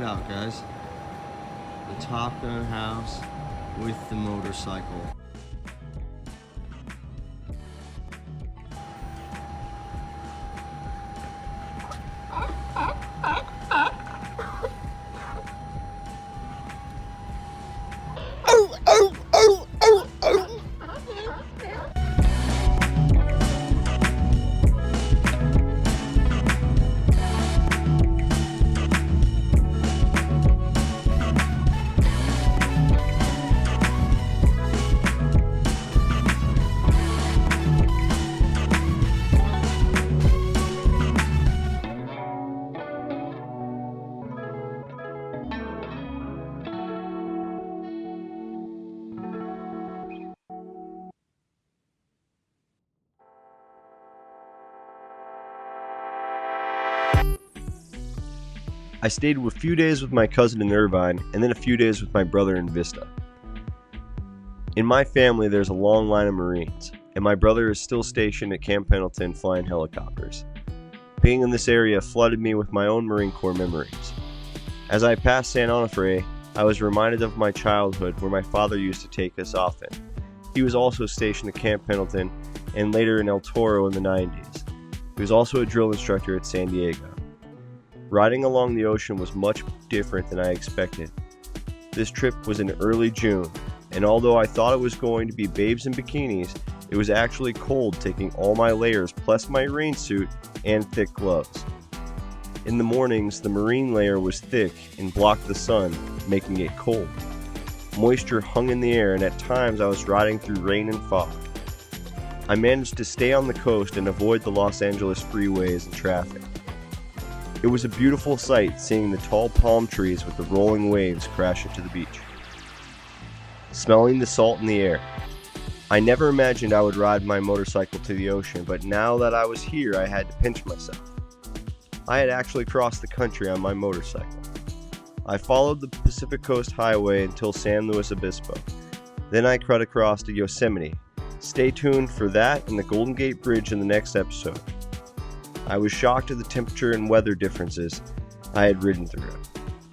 out, guys. The Top Gun house with the motorcycle. I stayed a few days with my cousin in Irvine, and then a few days with my brother in Vista. In my family, there's a long line of Marines, and my brother is still stationed at Camp Pendleton flying helicopters. Being in this area flooded me with my own Marine Corps memories. As I passed San Onofre, I was reminded of my childhood where my father used to take us often. He was also stationed at Camp Pendleton and later in El Toro in the 90s. He was also a drill instructor at San Diego. Riding along the ocean was much different than I expected. This trip was in early June, and although I thought it was going to be babes in bikinis, it was actually cold, taking all my layers plus my rain suit and thick gloves. In the mornings, the marine layer was thick and blocked the sun, making it cold. Moisture hung in the air, and at times I was riding through rain and fog. I managed to stay on the coast and avoid the Los Angeles freeways and traffic. It was a beautiful sight seeing the tall palm trees with the rolling waves crash into the beach. Smelling the salt in the air. I never imagined I would ride my motorcycle to the ocean, but now that I was here, I had to pinch myself. I had actually crossed the country on my motorcycle. I followed the Pacific Coast Highway until San Luis Obispo. Then I cut across to Yosemite. Stay tuned for that and the Golden Gate Bridge in the next episode. I was shocked at the temperature and weather differences I had ridden through.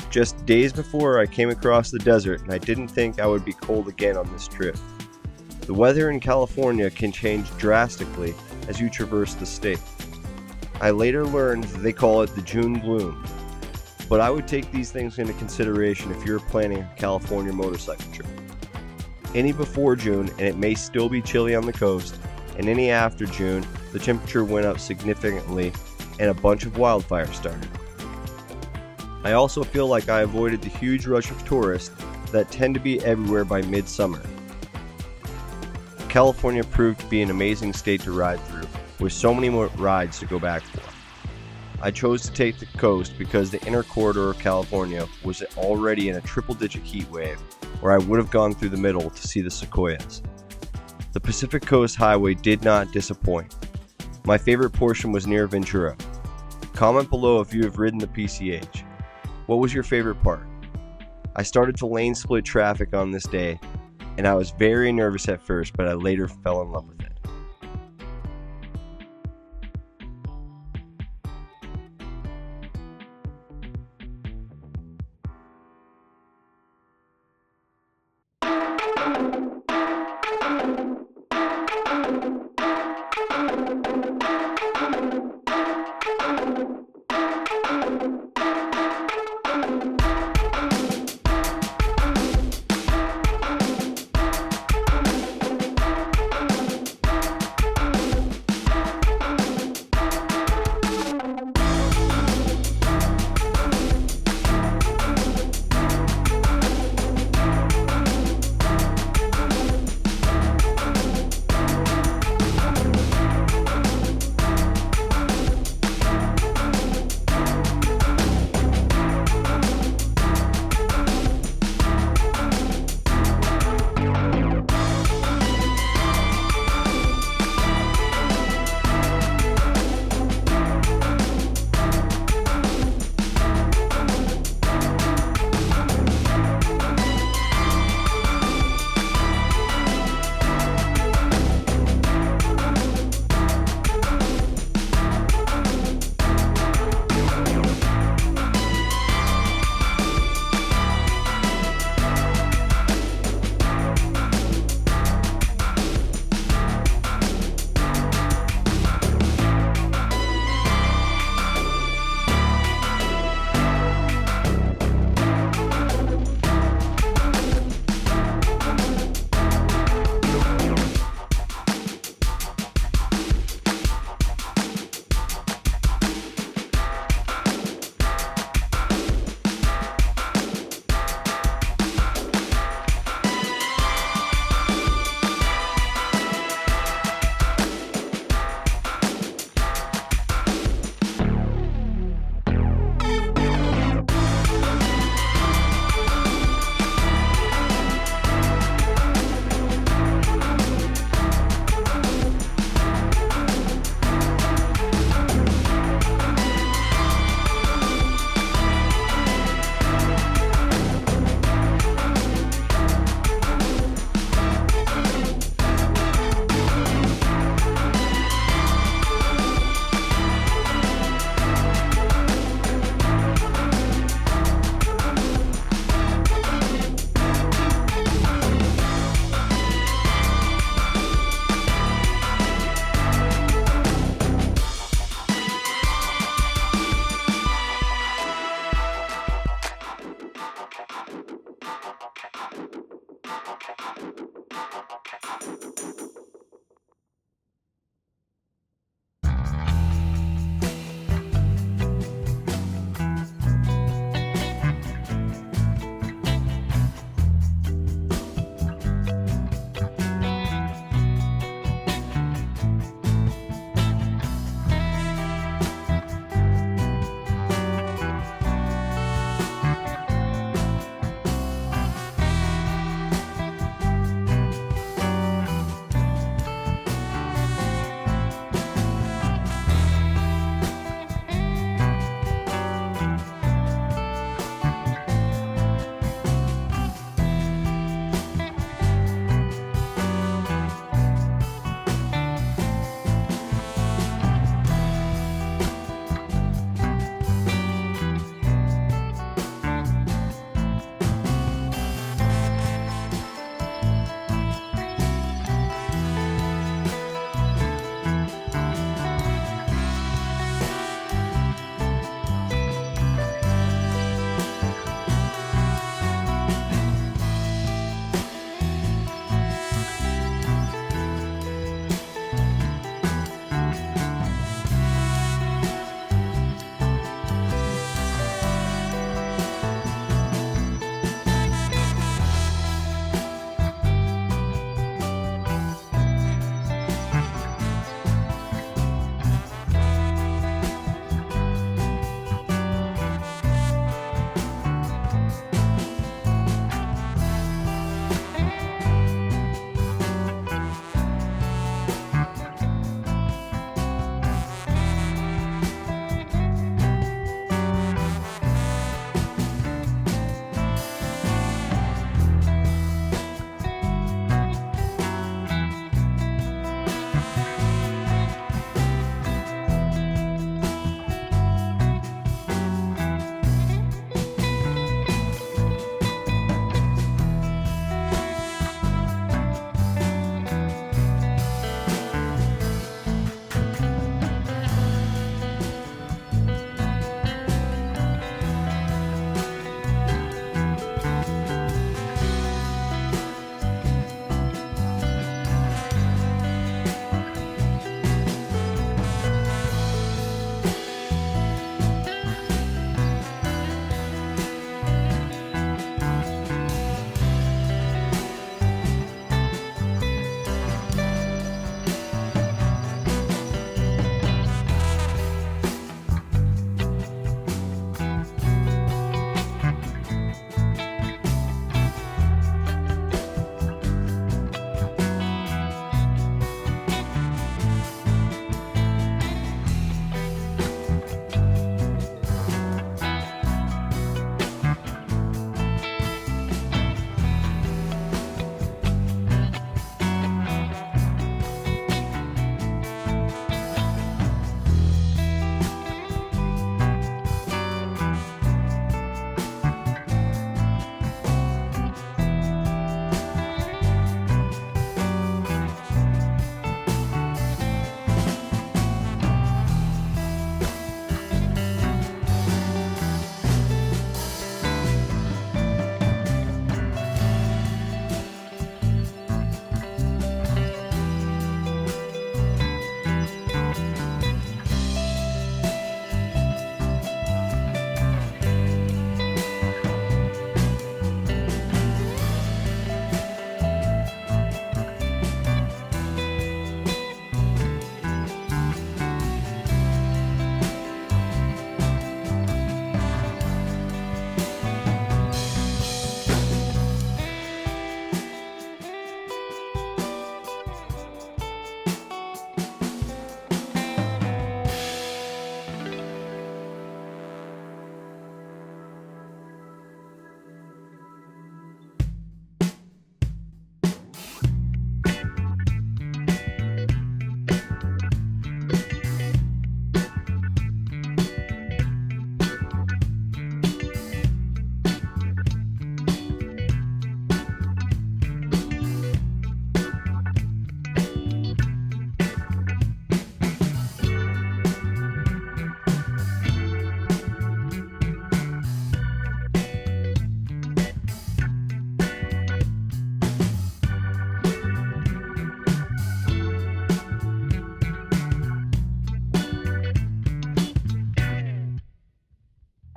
Just days before, I came across the desert, and I didn't think I would be cold again on this trip. The weather in California can change drastically as you traverse the state. I later learned that they call it the June gloom, but I would take these things into consideration if you're planning a California motorcycle trip. Any before June, and it may still be chilly on the coast, and any after June, the temperature went up significantly and a bunch of wildfires started. I also feel like I avoided the huge rush of tourists that tend to be everywhere by midsummer. California proved to be an amazing state to ride through, with so many more rides to go back for. I chose to take the coast because the inner corridor of California was already in a triple-digit heat wave, where I would have gone through the middle to see the sequoias. The Pacific Coast Highway did not disappoint. My favorite portion was near Ventura. Comment below if you have ridden the PCH. What was your favorite part? I started to lane split traffic on this day, and I was very nervous at first, but I later fell in love with it.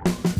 Bye.